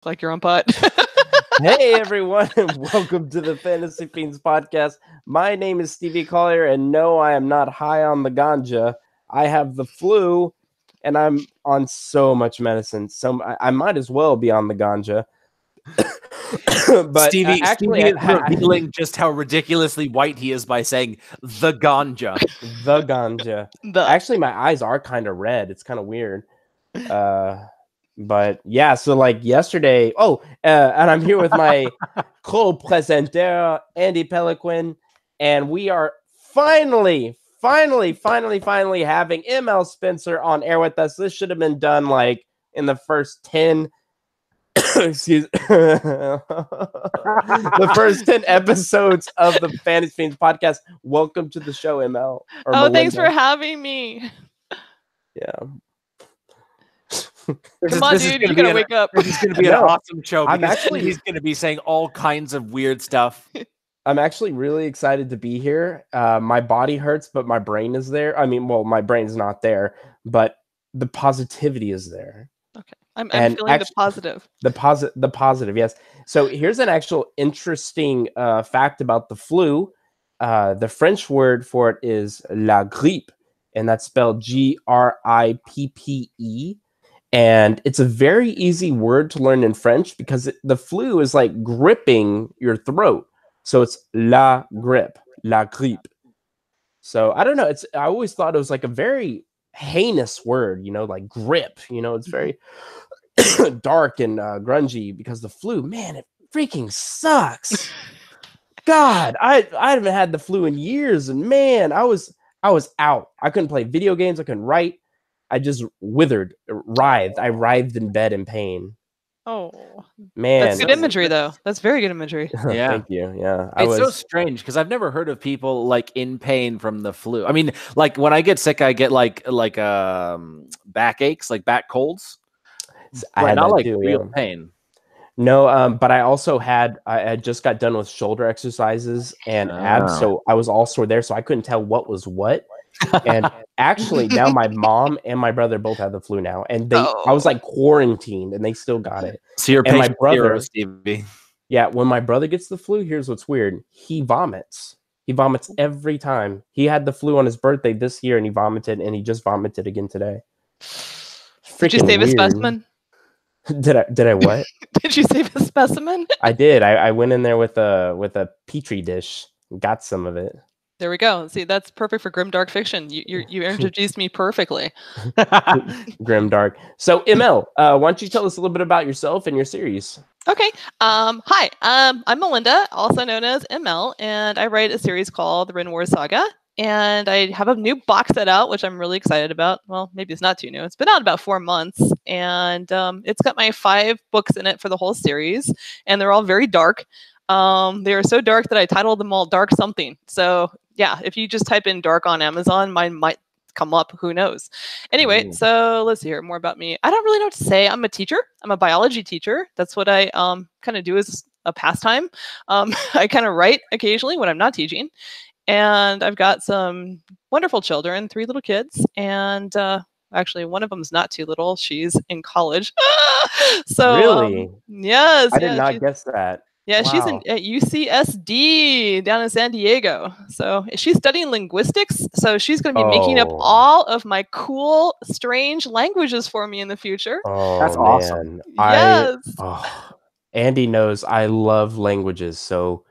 like you're on pot. Hey everyone, and welcome to the Fantasy Fiends podcast. My name is Stevie Collier, and no, I am not high on the ganja. I have the flu, and I'm on so much medicine, so I might as well be on the ganja. But Stevie actually, is revealing just how ridiculously white he is by saying the ganja. The ganja. Actually, my eyes are kind of red. It's kind of weird. But yeah, so like yesterday, and I'm here with my co-presenter, Andy Peliquin, and we are finally having ML Spencer on air with us. This should have been done like in the first 10 excuse the first 10 episodes of the Fantasy Fiends podcast. Welcome to the show, ML. Melinda. Thanks for having me. Yeah. Come on, dude, you gotta wake up. This is going to be an awesome show because he's going to be saying all kinds of weird stuff. I'm actually really excited to be here. My body hurts, but my brain is there. I mean, well, my brain's not there, but the positivity is there. Okay, I'm feeling the positive. The positive, yes. So here's an actual interesting fact about the flu. The French word for it is la grippe, and that's spelled Grippe. And it's a very easy word to learn in French because the flu is like gripping your throat. So it's la grippe. So I don't know. I always thought it was like a very heinous word, like grip. It's very dark and grungy because the flu, man, it freaking sucks. God, I haven't had the flu in years, and man, I was out. I couldn't play video games. I couldn't write. I just writhed. I writhed in bed in pain. Oh, man. That's good imagery, though. That's very good imagery. Yeah. Thank you. Yeah. It's so strange because I've never heard of people like in pain from the flu. I mean, like when I get sick, I get like backaches, like back colds. I had not like too, real pain. No, but I had just got done with shoulder exercises and abs, so I was all sore there, so I couldn't tell what was what. And actually, now my mom and my brother both have the flu now, and I was like quarantined, and they still got it. So your and my brother, hero, Stevie. Yeah, when my brother gets the flu, here's what's weird: he vomits. He vomits every time. He had the flu on his birthday this year, and he vomited, and he just vomited again today. Did you save a specimen? Did I what? Did you save a specimen? I did. I went in there with a petri dish, got some of it. There we go. See, that's perfect for grimdark fiction. You introduced me perfectly. Grimdark. So ML, why don't you tell us a little bit about yourself and your series? Okay. Hi. I'm Melinda, also known as ML, and I write a series called The Rin War Saga. And I have a new box set out, which I'm really excited about. Well, maybe it's not too new. It's been out about 4 months, and it's got my 5 books in it for the whole series, and they're all very dark. They are so dark that I titled them all Dark Something. So yeah, if you just type in dark on Amazon, mine might come up. Who knows? Anyway, so let's see here. More about me. I don't really know what to say. I'm a teacher. I'm a biology teacher. That's what I kind of do as a pastime. I kind of write occasionally when I'm not teaching. And I've got some wonderful children, 3 little kids. And actually, one of them's not too little. She's in college. So really? Yes. I did not guess that. Yeah, wow. She's at UCSD down in San Diego. So she's studying linguistics. So she's going to be making up all of my cool, strange languages for me in the future. Oh, that's awesome. Yes. Andy knows I love languages. So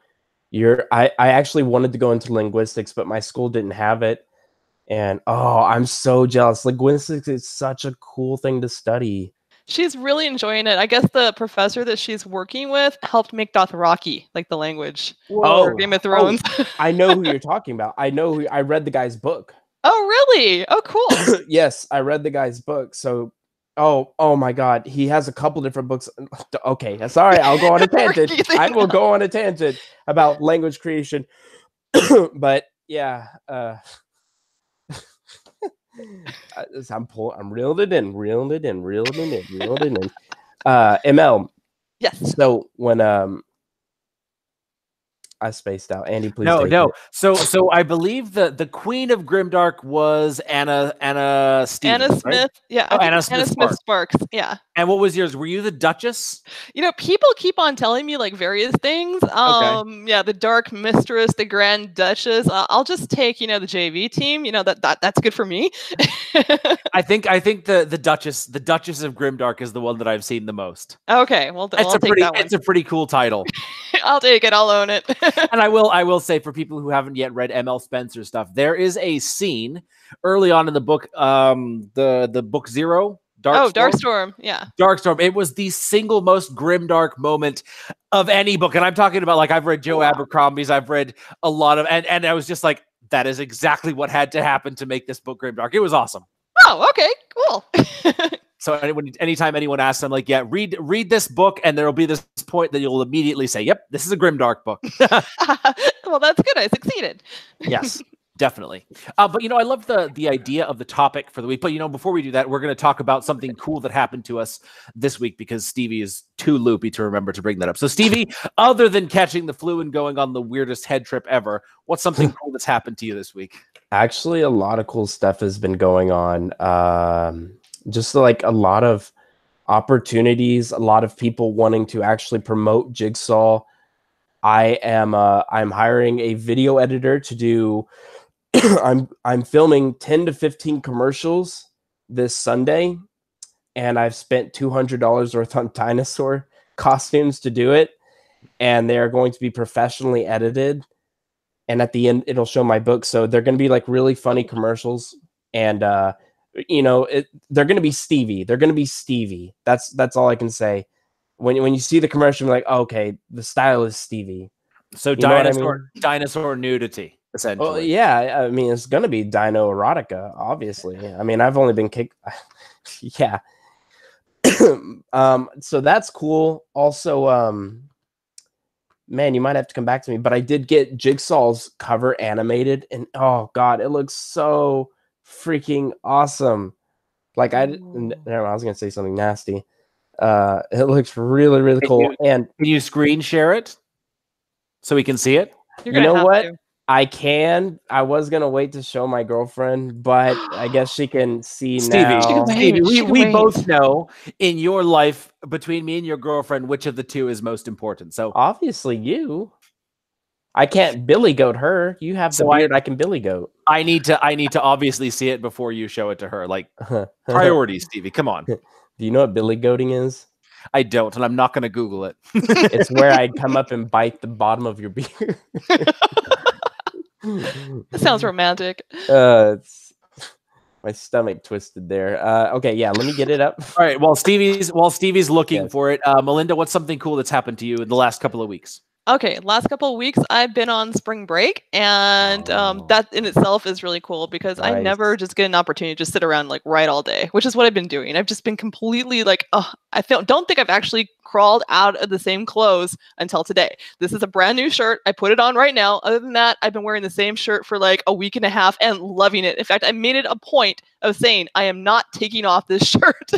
I actually wanted to go into linguistics, but my school didn't have it. And I'm so jealous. Linguistics is such a cool thing to study. She's really enjoying it. I guess the professor that she's working with helped make Dothraki, like the language. For Game of Thrones. I know who you're talking about. I read the guy's book. Oh, really? Oh, cool. Yes, I read the guy's book. So, oh my God, he has a couple different books. Okay, sorry, I'll go on a tangent. I will go on a tangent about language creation. But yeah, I'm reeled it in. ML. Yes. So when I spaced out. Andy, please No, take no. it. So I believe the Queen of Grimdark was Anna Stevens, Anna right? Smith. Yeah, Oh, I think Anna it's Anna Smith Smith Sparks. Sparks. Yeah. And what was yours? Were you the Duchess? People keep on telling me like various things. Okay. Yeah, the Dark Mistress, the Grand Duchess. I'll just take, the JV team. That's good for me. I think the Duchess of Grimdark is the one that I've seen the most. Okay, well, I'll take that one. It's a pretty cool title. I'll take it. I'll own it. And I will say, for people who haven't yet read ML Spencer stuff, there is a scene early on in the book, the book Zero, Darkstorm. Yeah. Darkstorm. It was the single most grimdark moment of any book. And I'm talking about, like, I've read Joe Abercrombie's, I've read a lot of, and I was just like, that is exactly what had to happen to make this book grimdark. It was awesome. Oh, okay, cool. So anytime anyone asks, I'm like, yeah, read this book, and there'll be this point that you'll immediately say, yep, this is a grimdark book. Well, that's good. I succeeded. Yes. Definitely. But, I love the idea of the topic for the week. But, before we do that, we're going to talk about something cool that happened to us this week, because Stevie is too loopy to remember to bring that up. So, Stevie, other than catching the flu and going on the weirdest head trip ever, what's something cool that's happened to you this week? Actually, a lot of cool stuff has been going on. Just like a lot of opportunities, a lot of people wanting to actually promote Jigsaw. I'm hiring a video editor to do. I'm filming 10 to 15 commercials this Sunday, and I've spent $200 worth on dinosaur costumes to do it, and they're going to be professionally edited, and at the end it'll show my book. So they're going to be like really funny commercials, and they're going to be Stevie. They're going to be Stevie. That's all I can say. When you see the commercial, you're like, oh, okay, the style is Stevie. So dinosaur nudity. Essentially. Well, yeah, I mean, it's gonna be dino erotica, obviously. I mean, I've only been kicked. Yeah. So that's cool. Also, man, you might have to come back to me, but I did get Jigsaw's cover animated, and oh god, it looks so freaking awesome. Like I was gonna say something nasty. It looks really, really cool. Can you screen share it so we can see it? You know what? I can. I was gonna wait to show my girlfriend, but I guess she can see now. Stevie, we both know in your life, between me and your girlfriend, which of the two is most important. So obviously you. I can't billy goat her. You have the beard. I can billy goat. I need to obviously see it before you show it to her. Like priorities, Stevie. Come on. Do you know what billy goating is? I don't, and I'm not going to Google it. It's where I come up and bite the bottom of your beard. That sounds romantic. It's my stomach twisted there. Okay, yeah, let me get it up. All right. While Stevie's looking for it, Melinda, what's something cool that's happened to you in the last couple of weeks? Okay, last couple of weeks I've been on spring break, and that in itself is really cool because I never just get an opportunity to just sit around like write all day, which is what I've been doing. I've just been completely like, don't think I've actually crawled out of the same clothes until today. This is a brand new shirt. I put it on right now. Other than that, I've been wearing the same shirt for like a week and a half and loving it. In fact, I made it a point of saying I am not taking off this shirt.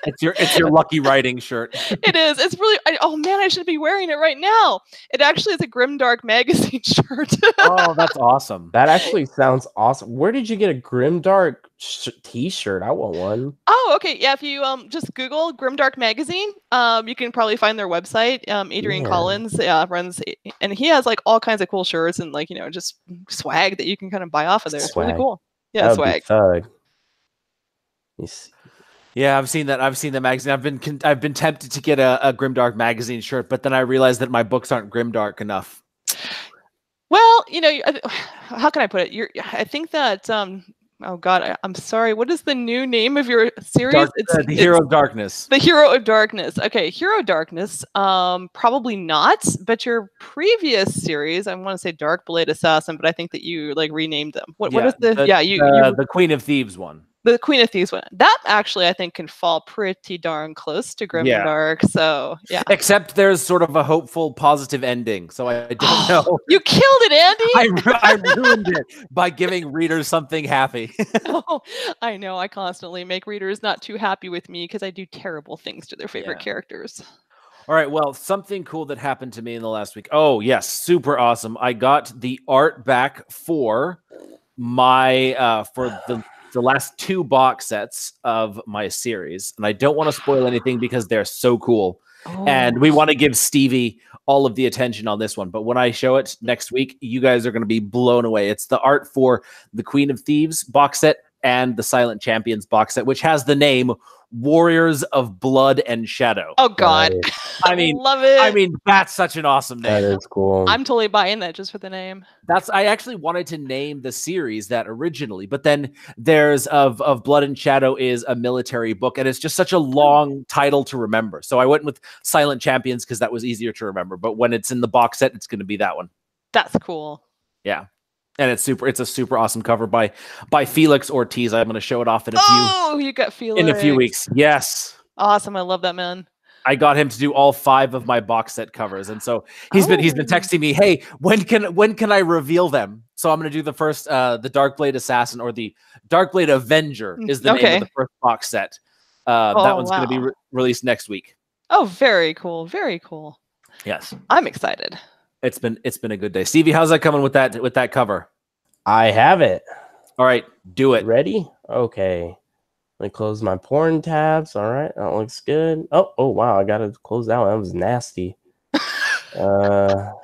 It's your lucky writing shirt. It is. It's really. Oh man, I should be wearing it right now. It actually is a Grimdark magazine shirt. Oh, that's awesome. That actually sounds awesome. Where did you get a Grimdark t-shirt? I want one. Oh, okay. Yeah, if you just Google Grimdark magazine, you can probably find their website. Adrian Collins runs, and he has like all kinds of cool shirts and like just swag that you can kind of buy off of there. It's really cool. Yeah, swag. Yeah, I've seen that. I've seen the magazine. I've been tempted to get a Grimdark magazine shirt, but then I realized that my books aren't grimdark enough. Well, how can I put it? I think that oh God, I'm sorry. What is the new name of your series? The Hero of Darkness. The Hero of Darkness. Okay, Hero of Darkness. Probably not. But your previous series, I want to say Dark Blade Assassin, but I think that you like renamed them. What is the the Queen of Thieves one? The Queen of Thieves one. That actually, I think, can fall pretty darn close to Grimdark. So, yeah. Except there's sort of a hopeful, positive ending. So I don't know. You killed it, Andy! I ruined it by giving readers something happy. Oh, I know. I constantly make readers not too happy with me because I do terrible things to their favorite characters. All right. Well, something cool that happened to me in the last week. Oh, yes. Super awesome. I got the art back for my for the last 2 box sets of my series. And I don't want to spoil anything because they're so cool. And we want to give Stevie all of the attention on this one. But when I show it next week, you guys are going to be blown away. It's the art for the Queen of Thieves box set and the Silent Champions box set, which has the name Warriors of Blood and Shadow. Oh God, I mean, love it. I mean, that's such an awesome name. That is cool. I'm totally buying that just for the name. I actually wanted to name the series that originally, but then there's of Blood and Shadow is a military book, and it's just such a long title to remember. So I went with Silent Champions because that was easier to remember. But when it's in the box set, it's going to be that one. That's cool. Yeah. And it's a super awesome cover by Felix Ortiz. I'm going to show it off in you got Felix in a few weeks. Yes. Awesome. I love that man. I got him to do all 5 of my box set covers. And so he's been texting me, "Hey, when can I reveal them?" So I'm going to do the first the Darkblade Assassin, or the Darkblade Avenger is the name of the first box set. That one's going to be released next week. Oh, very cool. Very cool. Yes. I'm excited. It's been a good day. Stevie, how's that coming with that cover? I have it. All right, do it. Ready? Okay. Let me close my porn tabs. All right, that looks good. Oh wow, I gotta close that one. That was nasty. All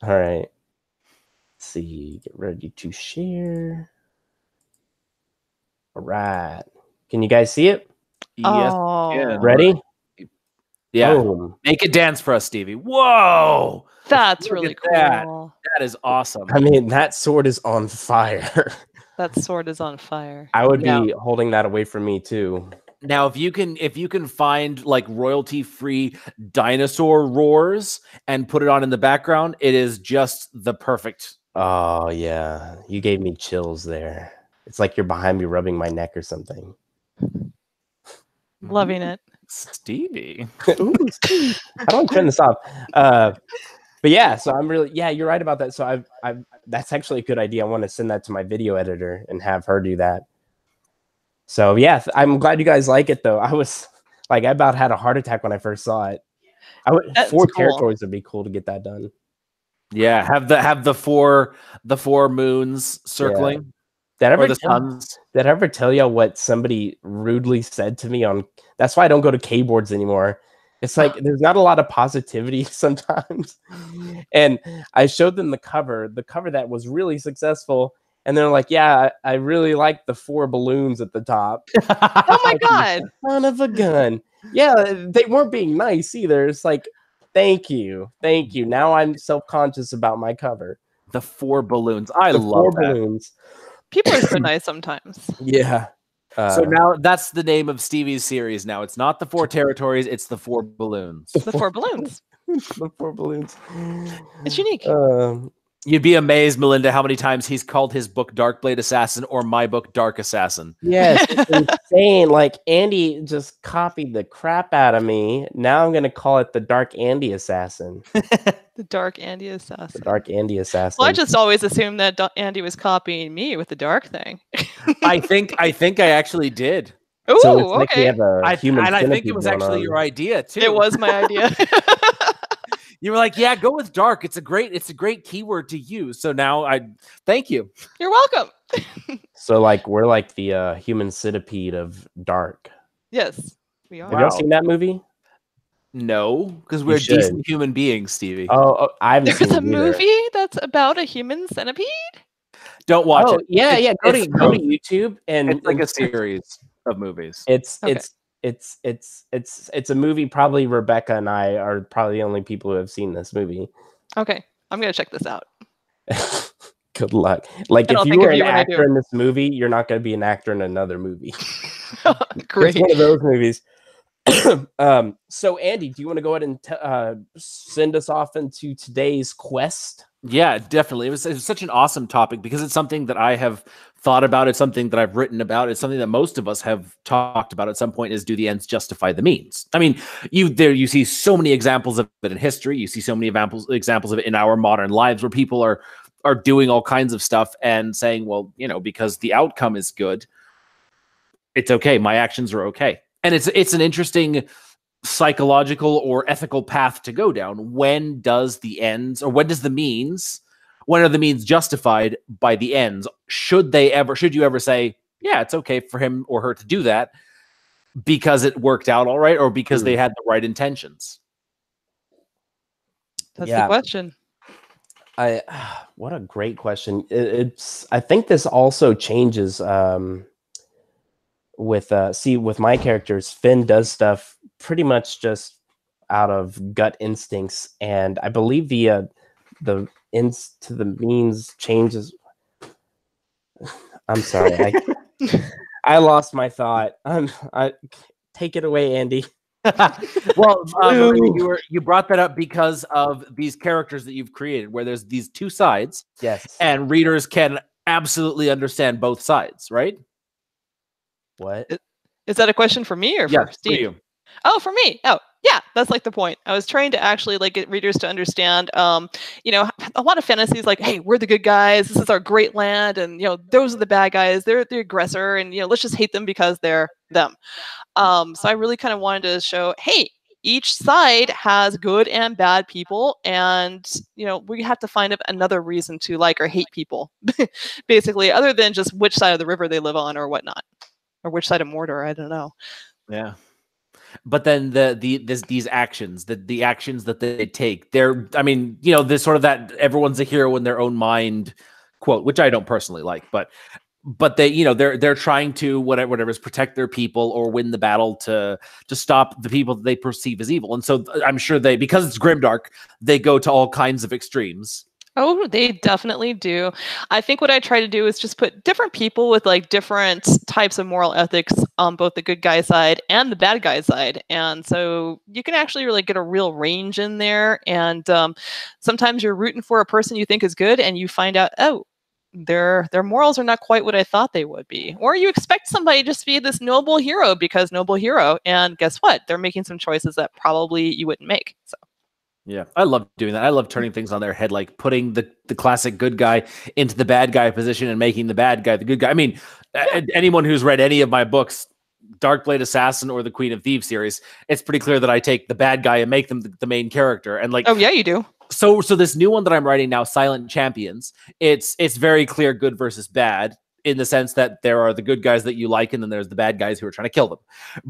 right. Let's see. Get ready to share. All right. Can you guys see it? Yes. Oh. Ready? Yeah. Boom. Make it dance for us, Stevie. Whoa. That's really cool. That is awesome. I mean, that sword is on fire. That sword is on fire. I would be holding that away from me too. Now, if you can find like royalty-free dinosaur roars and put it on in the background, it is just the perfect. Oh yeah, you gave me chills there. It's like you're behind me rubbing my neck or something. Loving it. Stevie. Ooh, Steve. How do I turn this off? But yeah, so I'm really, you're right about that. So I've that's actually a good idea. I want to send that to my video editor and have her do that. So yeah, I'm glad you guys like it though. I was like, I about had a heart attack when I first saw it. That's 4 cool. territories would be cool to get that done. Yeah, have the four moons circling. Yeah. Or the suns. Did I ever tell you what somebody rudely said to me on? That's why I don't go to keyboards anymore. It's like there's not a lot of positivity sometimes. And I showed them the cover that was really successful. And they're like, yeah, I really like the 4 balloons at the top. Oh my God. Son of a gun. Yeah, they weren't being nice either. It's like, thank you. Now I'm self-conscious about my cover. The 4 balloons. I love 4 that. balloons. People are so nice sometimes. Yeah. So now that's the name of Stevie's series. Now it's not the 4 territories; it's the 4 balloons. The 4 balloons. The 4 balloons. It's unique. You'd be amazed, Melinda, how many times he's called his book Darkblade Assassin or my book Dark Assassin. Yes, it's insane. Like Andy just copied the crap out of me. Now I'm gonna call it the Dark Andy Assassin. The Dark Andy Assassin. The Dark Andy Assassin. Well, I just always assumed that Andy was copying me with the dark thing. I think I actually did. Ooh, so it's like we okay. have a human I think centipede it was going actually on. your idea too. It was my idea. You were like, yeah, go with dark. It's a great keyword to use. So now thank you. You're welcome. So like we're like the human centipede of dark. Yes, we are. Have y'all seen that movie? No, because we're should. decent human beings, Stevie. Oh, I haven't There's seen a it either. movie that's about a human centipede? Don't watch it. Yeah. Go to It's YouTube and It's like a series of movies. It's Okay. it's a movie. Probably Rebecca and I are probably the only people who have seen this movie. Okay, I'm going to check this out. Good luck. Like I if don't you think were of an you when I actor do. in this movie, you're not going to be an actor in another movie. Great. It's one of those movies. So Andy, do you want to go ahead and send us off into today's quest? Yeah, definitely. It was such an awesome topic because it's something that I have thought about. It's something that I've written about. It's something that most of us have talked about at some point is, do the ends justify the means? I mean, you see so many examples of it in history. You see so many examples of it in our modern lives where people are doing all kinds of stuff and saying, well, because the outcome is good, it's okay. My actions are okay. And it's an interesting psychological or ethical path to go down. When does the ends, or when are the means justified by the ends? Should you ever say, yeah, it's okay for him or her to do that because it worked out all right, or because they had the right intentions? That's the question. What a great question. I think this also changes with my characters. Finn does stuff pretty much just out of gut instincts, and I believe the ends to the means changes. I'm sorry, I lost my thought. Take it away, Andy. Well, you brought that up because of these characters that you've created, where there's these two sides. Yes, and readers can absolutely understand both sides, right? What is that a question for me or for Steve? For you. Oh, for me. Oh, yeah, that's like the point. I was trying to actually like get readers to understand, you know, a lot of fantasies like, hey, we're the good guys. This is our great land. And, you know, those are the bad guys. They're the aggressor. And, you know, let's just hate them because they're them. So I really kind of wanted to show, hey, each side has good and bad people. And, you know, we have to find another reason to like or hate people, basically, other than just which side of the river they live on or whatnot, or which side of Mordor. I don't know. Yeah. But then these actions, the actions that they take, I mean, you know, this sort of that everyone's a hero in their own mind quote, which I don't personally like, but they, you know, they're trying to whatever is protect their people or win the battle to stop the people that they perceive as evil. And so I'm sure because it's grimdark, they go to all kinds of extremes. Oh, they definitely do. I think what I try to do is just put different people with like different types of moral ethics on both the good guy side and the bad guy side. And so you can actually really get a real range in there. And sometimes you're rooting for a person you think is good and you find out, oh, their morals are not quite what I thought they would be. Or you expect somebody just to be this noble hero because noble hero. And guess what? They're making some choices that probably you wouldn't make. So. Yeah, I love doing that. I love turning things on their head, like putting the classic good guy into the bad guy position and making the bad guy the good guy. I mean, anyone who's read any of my books, Darkblade Assassin or the Queen of Thieves series, it's pretty clear that I take the bad guy and make them the main character. And like, oh yeah, you do. So this new one that I'm writing now, Silent Champions, it's very clear good versus bad, in the sense that there are the good guys that you like, and then there's the bad guys who are trying to kill them.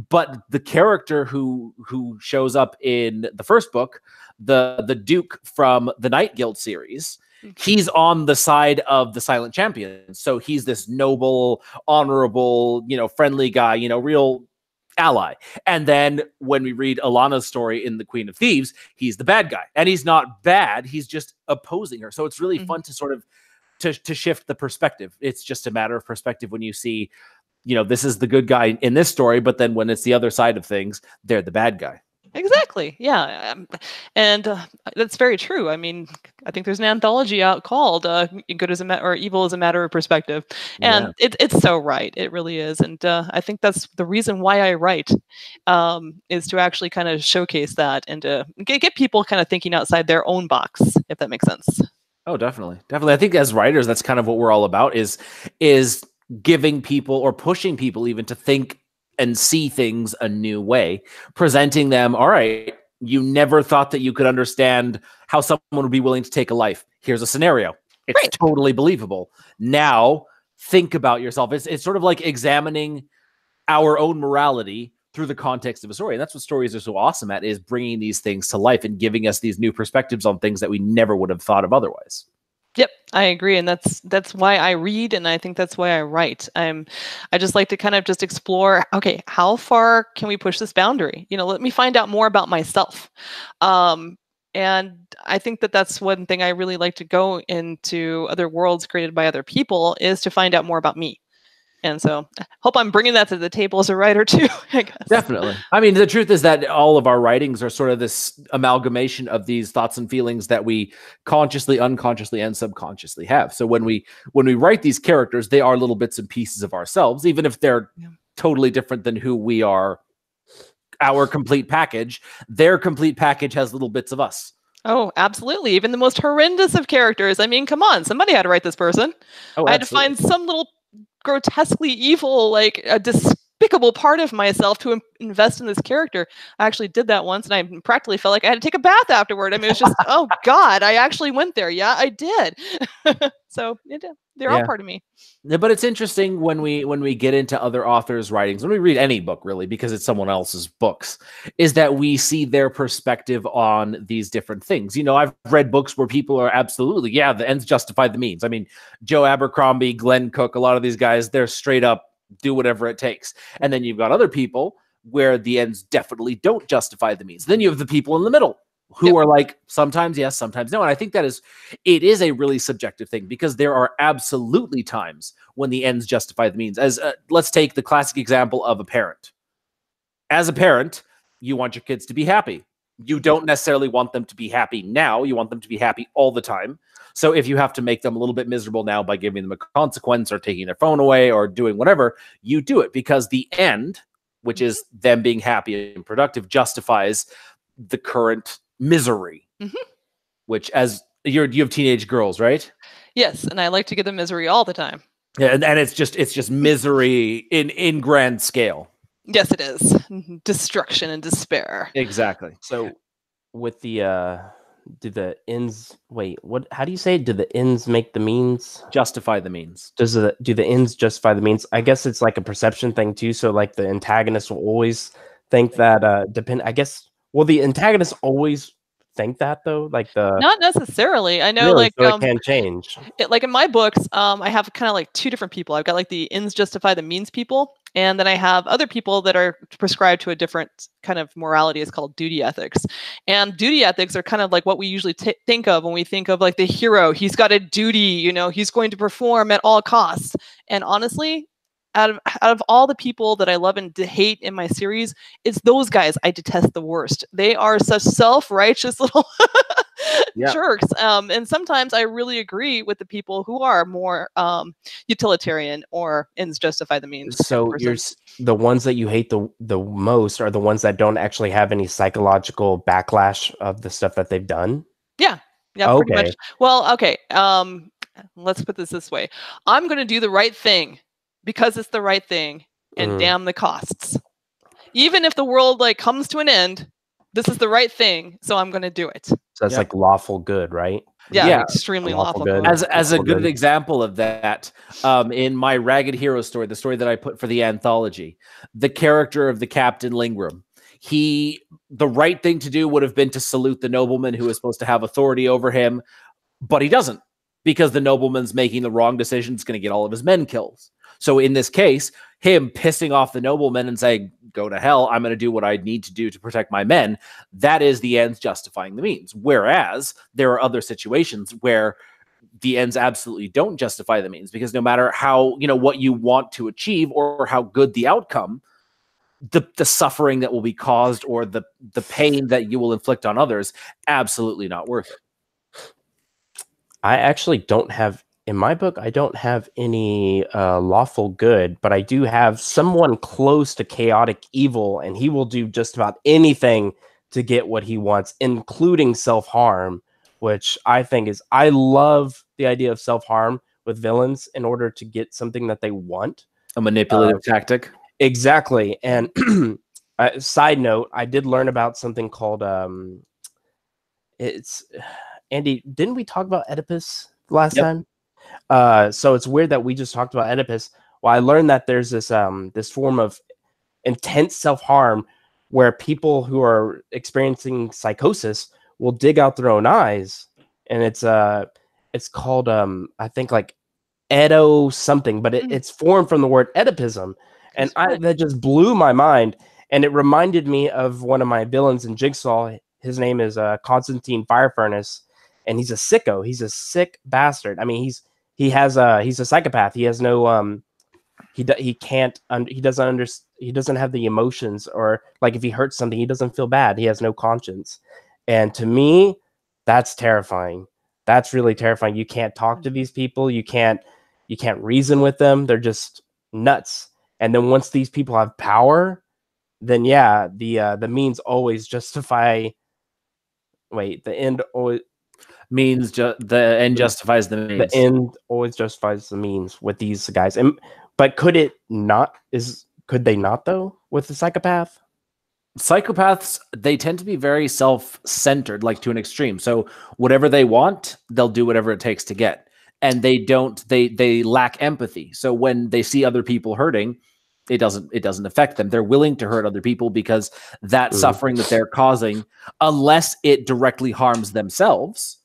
But the character who shows up in the first book, the Duke from the Night Guild series, he's on the side of the Silent Champions. So he's this noble, honorable, you know, friendly guy, you know, real ally. And then when we read Alana's story in The Queen of Thieves, he's the bad guy. And he's not bad, he's just opposing her. So it's really fun to sort of to shift the perspective. It's just a matter of perspective when you see, you know, this is the good guy in this story, but then when it's the other side of things, they're the bad guy. Exactly. Yeah. And that's very true. I mean, I think there's an anthology out called Good as or Evil as a Matter of Perspective. And it's so right. It really is. And I think that's the reason why I write, is to actually kind of showcase that and to get people kind of thinking outside their own box, if that makes sense. Oh, definitely. Definitely. I think as writers, that's kind of what we're all about, is giving people or pushing people even to think and see things a new way, presenting them, all right, you never thought that you could understand how someone would be willing to take a life. Here's a scenario. It's totally believable. Now think about yourself. It's sort of like examining our own morality through the context of a story. And that's what stories are so awesome at, is bringing these things to life and giving us these new perspectives on things that we never would have thought of otherwise. Yep, I agree, and that's why I read, and I think that's why I write. I just like to kind of just explore. Okay, how far can we push this boundary? You know, let me find out more about myself. And I think that's one thing I really like to go into other worlds created by other people, is to find out more about me. And so I hope I'm bringing that to the table as a writer too, I guess. Definitely. I mean, the truth is that all of our writings are sort of this amalgamation of these thoughts and feelings that we consciously, unconsciously, and subconsciously have. So when we write these characters, they are little bits and pieces of ourselves, even if they're totally different than who we are. Our complete package, their complete package has little bits of us. Oh, absolutely. Even the most horrendous of characters. I mean, come on, somebody had to write this person. Oh, I had to find some little grotesquely evil, like a despicable part of myself to invest in this character. I actually did that once, and I practically felt like I had to take a bath afterward. I mean, it was just, oh God, I actually went there. Yeah, I did. So they're all part of me. But it's interesting when we get into other authors' writings, when we read any book really, because it's someone else's books, is that we see their perspective on these different things. You know, I've read books where people are absolutely, yeah, the ends justify the means. I mean, Joe Abercrombie, Glenn Cook, a lot of these guys, they're straight up do whatever it takes. And then you've got other people where the ends definitely don't justify the means. Then you have the people in the middle who are like, sometimes yes, sometimes no. And I think it is a really subjective thing, because there are absolutely times when the ends justify the means. As let's take the classic example of a parent. As a parent, you want your kids to be happy. You don't necessarily want them to be happy now. You want them to be happy all the time. So if you have to make them a little bit miserable now by giving them a consequence or taking their phone away or doing whatever, you do it, because the end, which is them being happy and productive, justifies the current misery. Which, as you have teenage girls, right? Yes, and I like to give them misery all the time. Yeah, and it's just misery in grand scale. Yes, it is. Destruction and despair. Exactly. So with the do the ends how do you say it? Do the ends make the means? Justify the means. Do the ends justify the means? I guess it's like a perception thing too. So like the antagonist will always think that I guess, will the antagonist always think that though? Like not necessarily. I know, really, like, so it can change. Like in my books, I have kind of like two different people. I've got like the ends justify the means people, and then I have other people that are prescribed to a different kind of morality. It's called duty ethics. And duty ethics are kind of like what we usually think of when we think of like the hero. He's got a duty, you know, he's going to perform at all costs. And honestly, out of all the people that I love and hate in my series, it's those guys I detest the worst. They are such self-righteous little jerks. And sometimes I really agree with the people who are more utilitarian or ends justify the means. So the ones that you hate the most are the ones that don't actually have any psychological backlash of the stuff that they've done? Yeah, pretty much. Well, okay. Let's put this way. I'm going to do the right thing because it's the right thing, and damn the costs. Even if the world like comes to an end, this is the right thing, so I'm going to do it. So that's like lawful good, right? Yeah, extremely lawful good. As a good example of that, in my Ragged Hero story, the story that I put for the anthology, the character of the Captain Lingram, the right thing to do would have been to salute the nobleman who is supposed to have authority over him, but he doesn't, because the nobleman's making the wrong decision. It's going to get all of his men killed. So in this case, him pissing off the nobleman and saying, go to hell, I'm going to do what I need to do to protect my men, that is the ends justifying the means. Whereas there are other situations where the ends absolutely don't justify the means, because no matter how, what you want to achieve or how good the outcome, the suffering that will be caused or the pain that you will inflict on others, absolutely not worth it. I actually don't have, in my book, I don't have any lawful good, but I do have someone close to chaotic evil, and he will do just about anything to get what he wants, including self-harm, which I think is, I love the idea of self-harm with villains in order to get something that they want. A manipulative tactic. Exactly. And side note, I did learn about something called, it's, Andy, didn't we talk about Oedipus last time? So it's weird that we just talked about Oedipus. Well, I learned that there's this this form of intense self-harm where people who are experiencing psychosis will dig out their own eyes, and it's called I think like Edo something, but it's formed from the word Oedipism, and that just blew my mind, and it reminded me of one of my villains in Jigsaw. His name is Constantine Fire Furnace, and he's a sicko. He's a sick bastard. I mean, he's a psychopath. He has no he doesn't have the emotions, or like if he hurts something, he doesn't feel bad. He has no conscience. And to me, that's terrifying. That's really terrifying. You can't talk to these people. You can't reason with them. They're just nuts. And then once these people have power, then yeah, the means always justify. Wait, the end always means the end justifies the means. The end always justifies the means with these guys. But could it not? could they not though with the psychopath? Psychopaths, they tend to be very self-centered, like to an extreme. So whatever they want, they'll do whatever it takes to get. And they lack empathy. So when they see other people hurting, it doesn't affect them. They're willing to hurt other people because that suffering that they're causing, unless it directly harms themselves,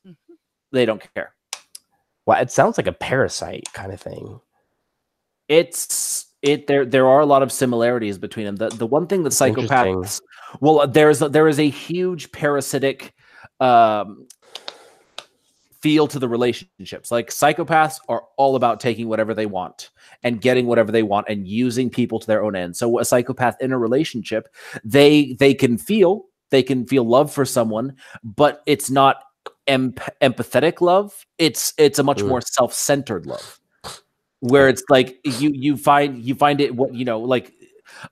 they don't care. Well, it sounds like a parasite kind of thing. There are a lot of similarities between them. The one thing that psychopaths, well, there is a huge parasitic feel to the relationships. Like psychopaths are all about taking whatever they want and getting whatever they want and using people to their own end. So a psychopath in a relationship, they can feel love for someone, but it's not empathetic love. It's a much more self-centered love, where it's like you find it, what, you know, like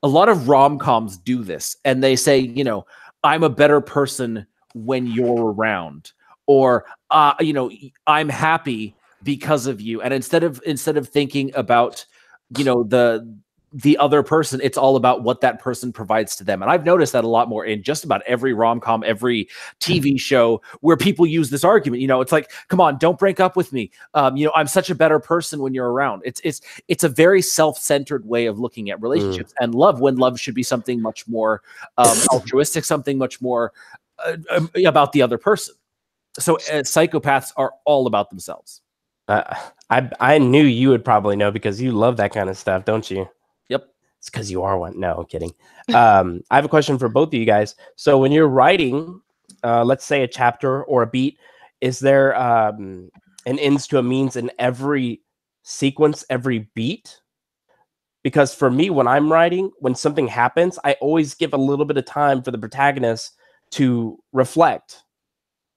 a lot of rom-coms do this, and they say, you know, I'm a better person when you're around, or you know, I'm happy because of you. And instead of thinking about, you know, the other person, it's all about what that person provides to them. And I've noticed that a lot more in just about every rom-com, every TV show, where people use this argument. You know, it's like, come on, don't break up with me. You know, I'm such a better person when you're around. It's a very self-centered way of looking at relationships and love, when love should be something much more altruistic, something much more about the other person. So psychopaths are all about themselves. I knew you would probably know, because you love that kind of stuff, don't you? Yep. It's because you are one. No, I'm kidding. I have a question for both of you guys. So when you're writing, let's say a chapter or a beat, is there an ends to a means in every sequence, every beat? Because for me, when I'm writing, when something happens, I always give a little bit of time for the protagonist to reflect,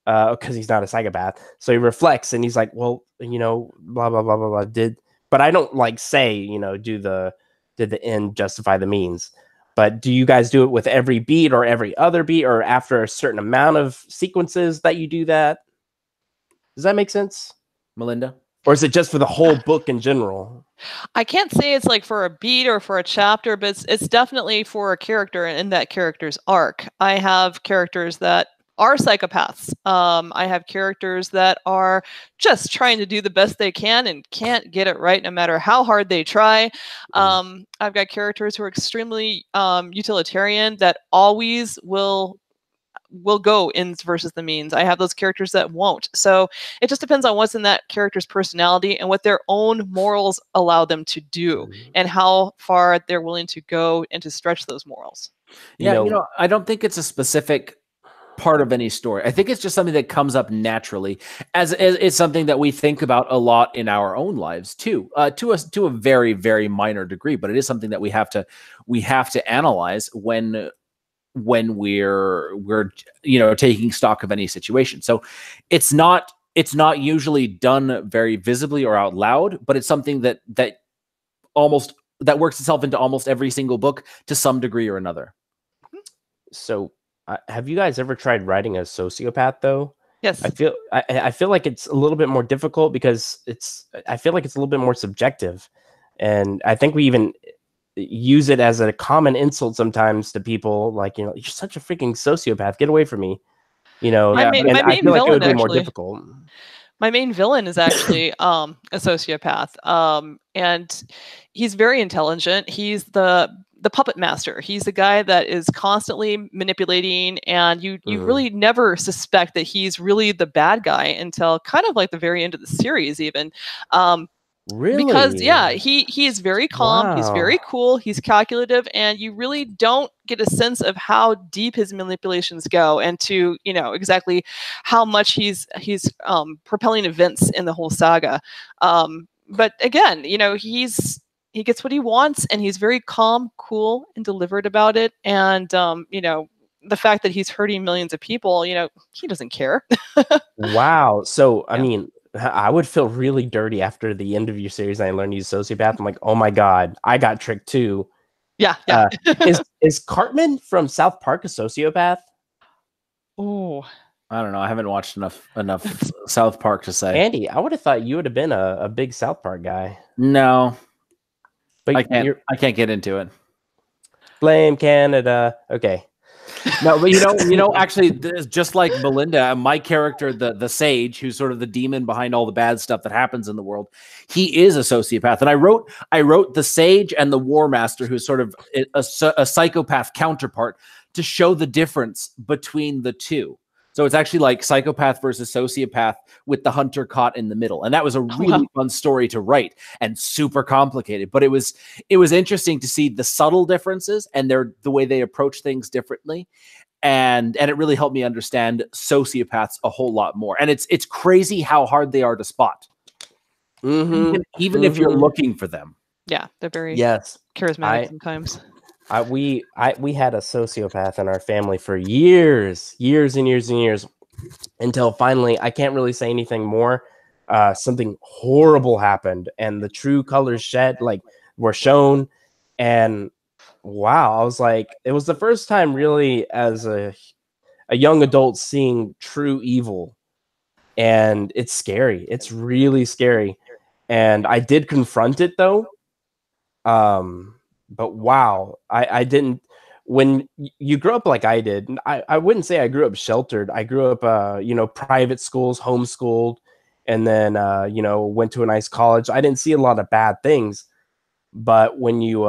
because he's not a psychopath. So he reflects and he's like, well, you know, blah, blah, blah, blah, blah. But I don't like say, you know, did the end justify the means? But do you guys do it with every beat or every other beat, or after a certain amount of sequences that you do that? Does that make sense, Melinda? Or is it just for the whole book in general? I can't say it's like for a beat or for a chapter, but it's definitely for a character in that character's arc. I have characters that are psychopaths. I have characters that are just trying to do the best they can and can't get it right no matter how hard they try. I've got characters who are extremely utilitarian, that always will go ends versus the means. I have those characters that won't. So it just depends on what's in that character's personality and what their own morals allow them to do, and how far they're willing to go and to stretch those morals. Yeah, you know, I don't think it's a specific part of any story. I think it's just something that comes up naturally, as it's something that we think about a lot in our own lives too, to a very, very minor degree. But it is something that we have to analyze when we're you know, taking stock of any situation. So it's not usually done very visibly or out loud, but it's something that works itself into almost every single book to some degree or another. So have you guys ever tried writing a sociopath though? Yes. I feel like it's a little bit more difficult, because I feel like it's a little bit more subjective, and I think we even use it as a common insult sometimes to people, like, you know, you're such a freaking sociopath, get away from me, you know. My main I feel like it would be more actually, difficult. My main villain is actually a sociopath, and he's very intelligent. He's the puppet master. He's the guy that is constantly manipulating, and you really never suspect that he's really the bad guy until kind of like the very end of the series, even. Really? Because yeah, he is very calm. Wow. He's very cool. He's calculative, and you really don't get a sense of how deep his manipulations go, and to, you know, exactly how much he's propelling events in the whole saga. But again, you know, he gets what he wants, and he's very calm, cool, and deliberate about it. And you know, the fact that he's hurting millions of people, you know, he doesn't care. Wow. So I mean, I would feel really dirty after the end of your series and I learned he's a sociopath. I'm like, oh my God, I got tricked too. Yeah. Is Cartman from South Park a sociopath? Oh, I don't know. I haven't watched enough South Park to say. Andy, I would have thought you would have been a big South Park guy. No, But I can't get into it. Blame Canada. Okay. No, but actually, just like Melinda, my character, the sage, who's sort of the demon behind all the bad stuff that happens in the world, he is a sociopath. And I wrote the sage and the war master, who's sort of a psychopath counterpart, to show the difference between the two. So it's actually like psychopath versus sociopath with the hunter caught in the middle. And that was a really fun story to write and super complicated. But it was interesting to see the subtle differences and the way they approach things differently. And it really helped me understand sociopaths a whole lot more. And it's crazy how hard they are to spot. Even if you're looking for them. Yeah, they're very I charismatic sometimes. We had a sociopath in our family for years and years, until finally, I can't really say anything more. Something horrible happened, and the true colors were shown, and wow, I was like, it was the first time really as a young adult seeing true evil, and it's scary. It's really scary, and I did confront it though. But wow, I didn't. When you grew up like I did, I wouldn't say I grew up sheltered. I grew up, private schools, homeschooled, and then, went to a nice college. I didn't see a lot of bad things. But when you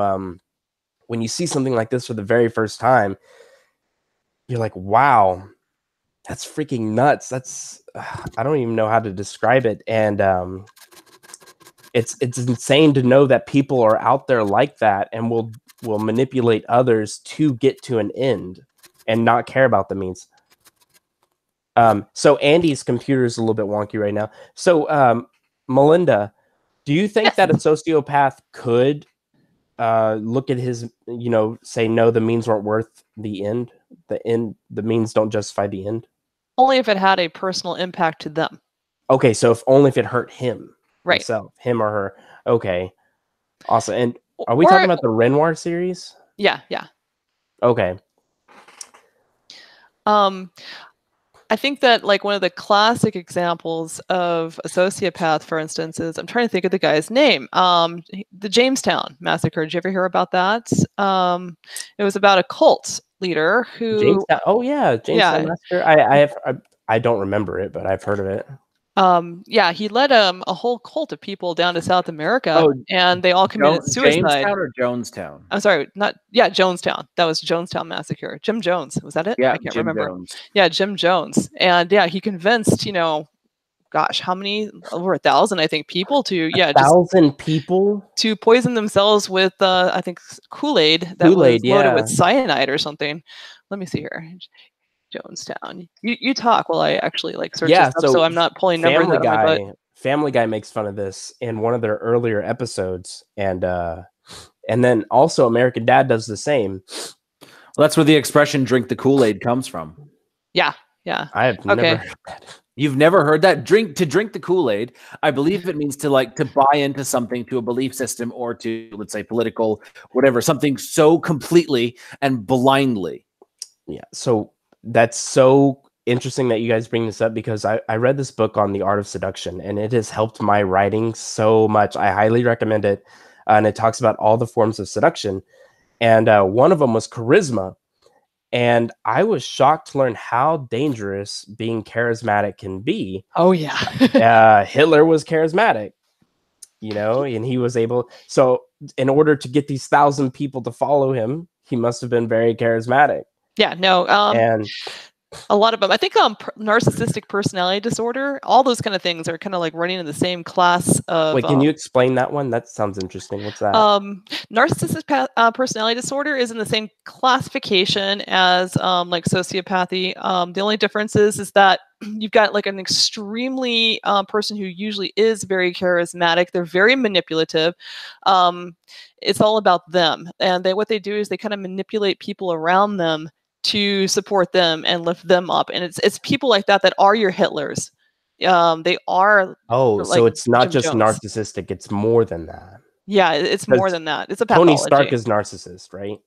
see something like this for the very first time, you're like, wow, that's freaking nuts. I don't even know how to describe it. And, it's insane to know that people are out there like that and will manipulate others to get to an end and not care about the means. So Andy's computer is a little bit wonky right now. So Melinda, do you think that a sociopath could look at his, say, no, the means weren't worth the end? The means don't justify the end? Only if it had a personal impact to them. Okay, so only if it hurt him. Right. Himself, him or her. Okay. Awesome. And are we talking about the Renoir series? Yeah. Okay. I think that like one of the classic examples of a sociopath, for instance, is, I'm trying to think of the guy's name. The Jamestown Massacre. Did you ever hear about that? It was about a cult leader who. Jamestown. Oh yeah, Jamestown Massacre. I don't remember it, but I've heard of it. He led a whole cult of people down to South America, and they all committed suicide. Jamestown or Jonestown? I'm sorry, Jonestown. That was Jonestown Massacre. Jim Jones, was that it? Yeah, I can't Jim remember. Jones. Yeah, Jim Jones, and he convinced how many, over 1,000, I think, people to 1,000 people to poison themselves with I think Kool-Aid that was loaded with cyanide or something. Let me see here. Jonestown. You talk while I actually search this up, so I'm not pulling numbers out of my butt. Family Guy makes fun of this in one of their earlier episodes, and then also American Dad does the same. Well, that's where the expression "drink the Kool-Aid" comes from. Yeah. I have never heard that. You've never heard that? Drink the Kool-Aid. I believe it means to buy into something, to a belief system, or to, let's say, political, whatever, something so completely and blindly. Yeah. So that's so interesting that you guys bring this up, because I read this book on the art of seduction, and it has helped my writing so much. I highly recommend it. And it talks about all the forms of seduction. And one of them was charisma. And I was shocked to learn how dangerous being charismatic can be. Oh, yeah. Hitler was charismatic, and he was able. So in order to get these 1,000 people to follow him, he must have been very charismatic. Yeah, no. And a lot of them, I think, narcissistic personality disorder, all those kind of things are kind of like running in the same class of. Wait, can you explain that one? That sounds interesting. What's that? Narcissistic personality disorder is in the same classification as like sociopathy. The only difference is that you've got like an extremely person who usually is very charismatic. They're very manipulative. It's all about them, and what they do is they kind of manipulate people around them to support them and lift them up, and it's people like that are your Hitlers. They are. So it's not just narcissistic; it's more than that. Yeah, it's more than that. It's a pathology. Tony Stark is narcissist, right?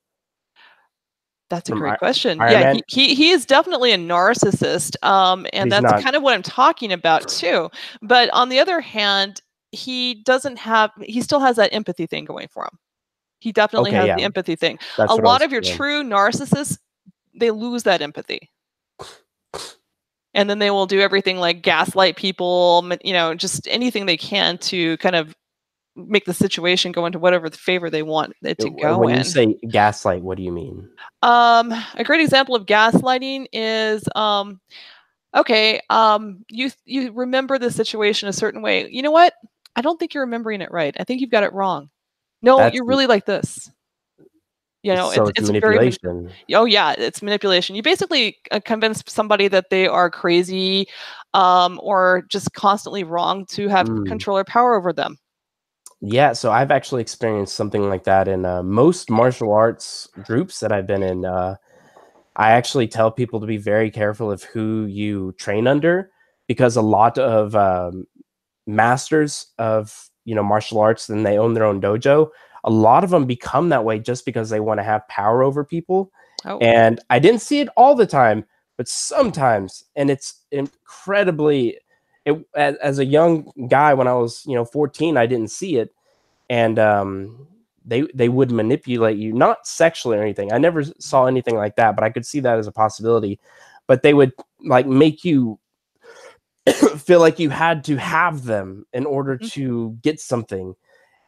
That's a great question. Yeah, he is definitely a narcissist, and that's kind of what I'm talking about too. But on the other hand, he still has that empathy thing going for him. He definitely Okay, has yeah. the empathy thing. That's A what I lot was of your feeling. true narcissists, they lose that empathy. And then they will do everything like gaslight people, you know, just anything they can to kind of make the situation go into whatever favor they want it to go When you in. say gaslight, what do you mean? A great example of gaslighting is okay, you remember the situation a certain way. You know what? I don't think you're remembering it right. I think you've got it wrong. No, That's you're really like this. You know, so it's it's very manipulation. oh yeah, it's manipulation. You basically convince somebody that they are crazy, or just constantly wrong to have control or power over them. Yeah, so I've actually experienced something like that in most martial arts groups that I've been in. I actually tell people to be very careful of who you train under, because a lot of masters of martial arts, then they own their own dojo. A lot of them become that way just because they want to have power over people. Oh, And I didn't see it all the time, but sometimes, and it's incredibly. As a young guy, when I was 14, I didn't see it, and they would manipulate you, not sexually or anything. I never saw anything like that, but I could see that as a possibility. But they would like make you feel like you had to have them in order to get something.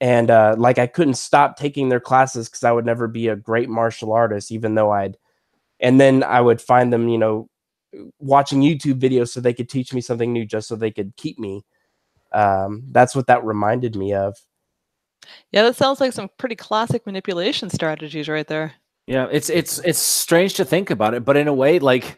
And like I couldn't stop taking their classes because I would never be a great martial artist, even though and then I would find them, watching YouTube videos so they could teach me something new just so they could keep me. That's what that reminded me of. yeah, that sounds like some pretty classic manipulation strategies right there. Yeah, it's strange to think about it, but in a way, like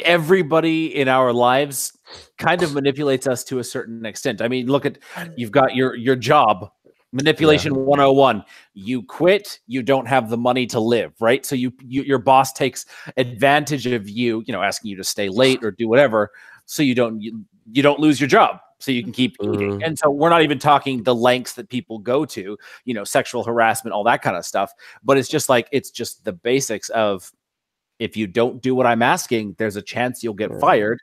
everybody in our lives kind of manipulates us to a certain extent. I mean, look at, you've got your job, manipulation 101. You quit, you don't have the money to live, right? So your boss takes advantage of you, asking you to stay late or do whatever, so you don't lose your job, so you can keep eating. And so we're not even talking the lengths that people go to, sexual harassment, all that kind of stuff. But it's just the basics of, if you don't do what I'm asking, there's a chance you'll get fired.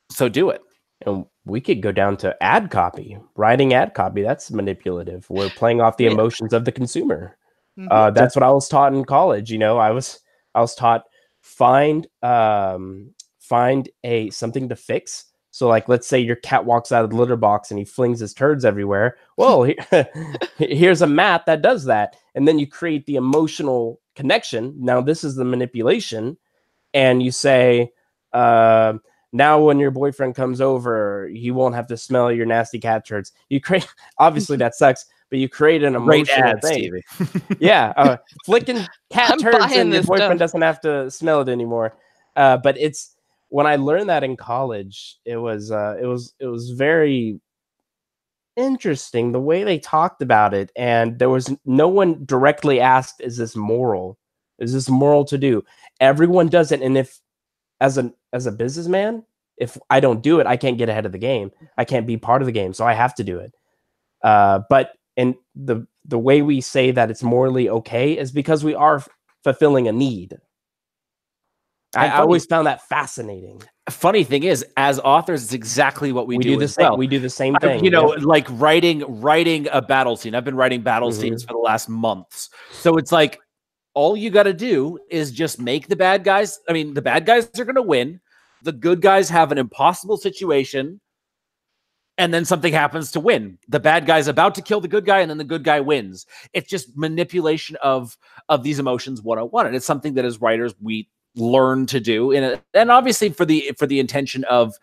So do it. And we could go down to ad copy, writing ad copy. That's manipulative. We're playing off the emotions of the consumer. That's what I was taught in college. I was taught find something to fix. So like, let's say your cat walks out of the litter box and he flings his turds everywhere. Well, here's a mat that does that. And then you create the emotional connection. Now this is the manipulation. And you say, now when your boyfriend comes over, he won't have to smell your nasty cat turds. You create, obviously that sucks, but you create an emotional thing. Yeah, flicking cat turds and your boyfriend doesn't have to smell it anymore. But it's, when I learned that in college, it was very interesting the way they talked about it, and there was no one directly asked, "Is this moral? Is this moral to do?" Everyone does it, and if as a businessman, if I don't do it, I can't get ahead of the game. I can't be part of the game, so I have to do it. But and the way we say that it's morally okay is because we are fulfilling a need. I always found that fascinating. Funny thing is, as authors, it's exactly what we do as well. We do the same thing. Like writing a battle scene. I've been writing battle scenes for the last months. So it's like, all you got to do is just make the bad guys. I mean, the bad guys are going to win. The good guys have an impossible situation, and then something happens to win. The bad guy's about to kill the good guy, and then the good guy wins. It's just manipulation of these emotions 101. And it's something that as writers we learn to do, and obviously for the intention of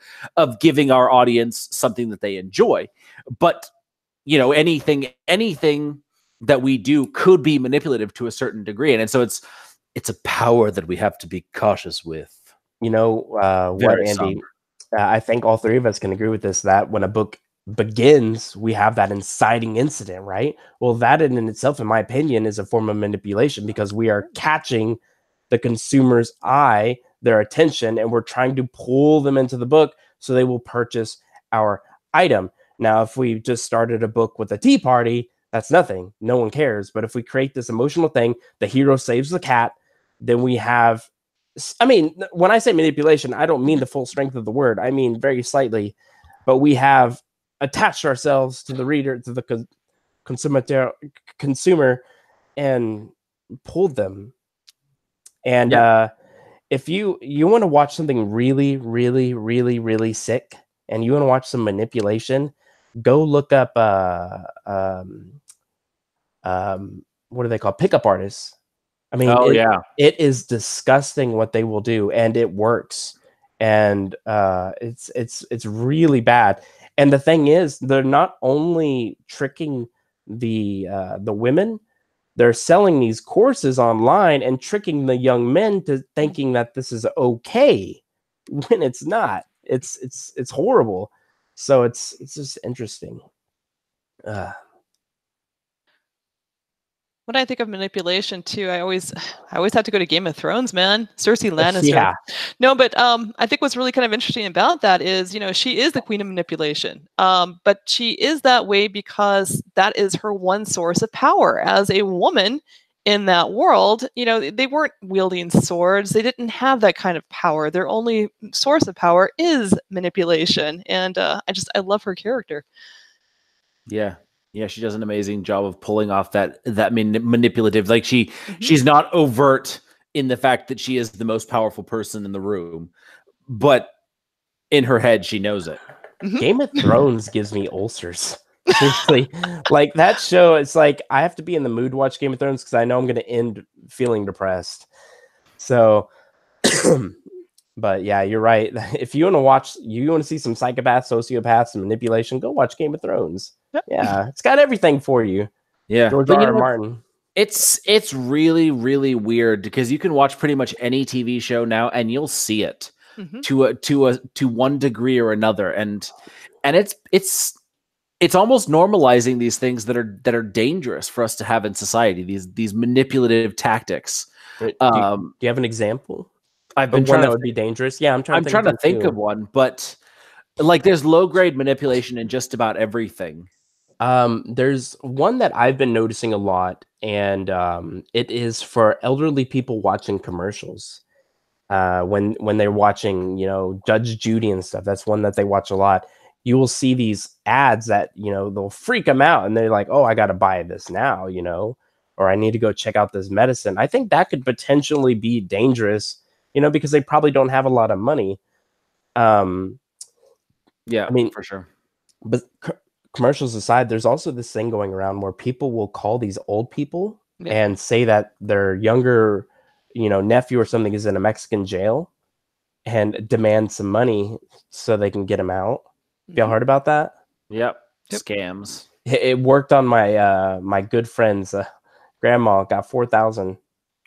giving our audience something that they enjoy. But anything that we do could be manipulative to a certain degree, and so it's a power that we have to be cautious with. What, Andy? I think all three of us can agree with this, that when a book begins, we have that inciting incident, right? Well, that in itself, in my opinion, is a form of manipulation, because we are catching the consumer's eye, their attention, and we're trying to pull them into the book so they will purchase our item. Now, if we just started a book with a tea party, that's nothing. No one cares. But if we create this emotional thing, the hero saves the cat, then we have, I mean, when I say manipulation, I don't mean the full strength of the word. I mean very slightly, but we have attached ourselves to the reader, to the consumer and pulled them. And if you want to watch something really, really, really, really sick, and you want to watch some manipulation, go look up what are they called? Pickup artists. I mean, it is disgusting what they will do, and it works. And it's really bad. And the thing is, they're not only tricking the women, they're selling these courses online and tricking the young men to thinking that this is okay when it's not. It's horrible. So it's just interesting. When I think of manipulation too, I always have to go to Game of Thrones, man. Cersei Lannister. Yeah. No, but I think what's really kind of interesting about that is, she is the queen of manipulation. But she is that way because that is her one source of power as a woman in that world. They weren't wielding swords. They didn't have that kind of power. Their only source of power is manipulation. And I love her character. Yeah. Yeah, she does an amazing job of pulling off that manipulative. Like she's not overt in the fact that she is the most powerful person in the room, but in her head she knows it. Game of Thrones gives me ulcers. Seriously, like that show. It's like I have to be in the mood to watch Game of Thrones because I know I'm going to end feeling depressed. So, but yeah, you're right. If you want to see some psychopaths, sociopaths, and manipulation, go watch Game of Thrones. Yep. Yeah, it's got everything for you. Yeah, George R. R. Martin. It's really, really weird because you can watch pretty much any TV show now and you'll see it to one degree or another, and it's almost normalizing these things that are dangerous for us to have in society. These manipulative tactics. Do you have an example? I've been trying that would be dangerous. Yeah, I'm trying to think of one, but like there's low grade manipulation in just about everything. There's one that I've been noticing a lot, and it is for elderly people watching commercials. When they're watching, Judge Judy and stuff, that's one that they watch a lot. You will see these ads that, they'll freak them out, and they're like, oh, I got to buy this now, or I need to go check out this medicine. I think that could potentially be dangerous, because they probably don't have a lot of money. Yeah, I mean, for sure. But commercials aside, there's also this thing going around where people will call these old people and say that their younger, nephew or something is in a Mexican jail and demand some money so they can get him out. Y'all heard about that? Yep. Scams. It worked on my my good friend's grandma. Got $4,000.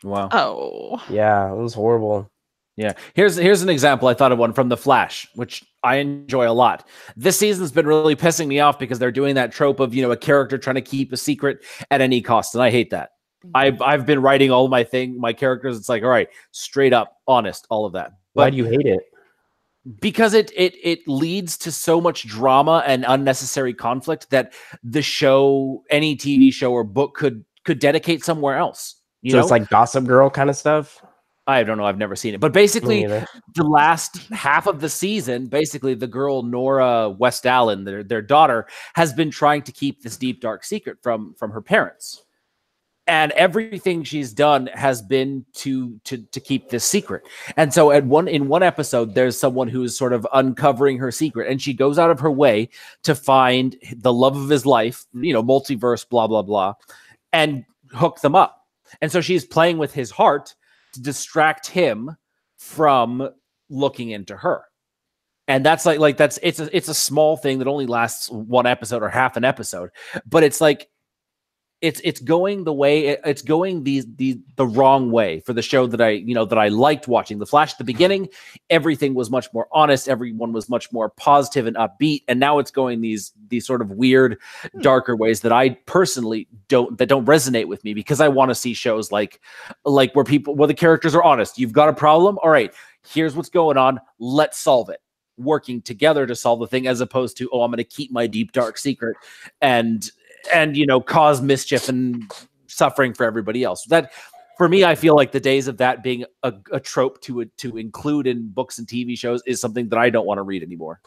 Wow. Oh. Yeah, it was horrible. Yeah. Here's an example. I thought of one from The Flash, which I enjoy a lot. This season's been really pissing me off because they're doing that trope of, a character trying to keep a secret at any cost. And I hate that. I've been writing all my characters. It's like, all right, straight up, honest, all of that. But why do you hate it? Because it leads to so much drama and unnecessary conflict that the show, any TV show or book could dedicate somewhere else. So it's like Gossip Girl kind of stuff? I don't know. I've never seen it. But basically, the last half of the season, basically, the girl, Nora West Allen, their daughter, has been trying to keep this deep, dark secret from her parents. And everything she's done has been to keep this secret. And so in one episode, there's someone who's sort of uncovering her secret, and she goes out of her way to find the love of his life, multiverse, blah, blah, blah, and hook them up. And so she's playing with his heart to distract him from looking into her. And that's it's a small thing that only lasts one episode or half an episode, but it's like it's going the way it's going the wrong way for the show that I liked watching. The Flash at the beginning, everything was much more honest, everyone was much more positive and upbeat, and now it's going these sort of weird, darker ways that I personally don't resonate with me, because I want to see shows like where the characters are honest. You've got a problem, all right, here's what's going on, let's solve it, working together to solve the thing, as opposed to, oh, I'm going to keep my deep dark secret and cause mischief and suffering for everybody else. That, for me, I feel like the days of that being a trope to Mm. include in books and TV shows is something that I don't want to read anymore.